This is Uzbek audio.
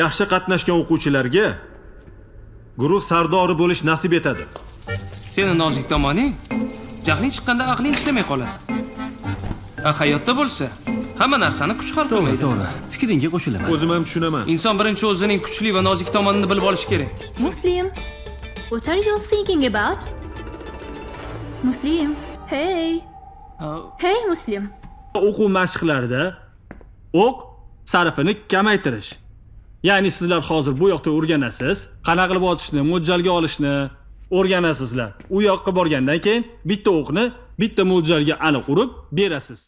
yaxshi qatnashgan o'quvchilarga guruh sardori bo'lish nasib etadi. Seni nozik tomoning jahling chiqqanda aqling ishlamay qoladi. Hayotda bo'lsa, hamma narsani kuch hal qilmaydi. To'g'ri. Fikringga qo'shilaman. O'zim ham tushunaman. Inson birinchi o'zining kuchli va nozik tomonini bilib olishi kerak. Muslim, what are you thinking about? Muslim, hey. Hey Muslim. O'quv mashqlarida o'q sarfini kamaytirish. Ya'ni sizlar hozir bu yoqda o'rganasiz, qanaqa qilib otishni, mo'ljalga olishni o'rganasizlar. U yoqqa borgandan keyin bitta o'qni bitta mo'ljalga aniq urib berasiz.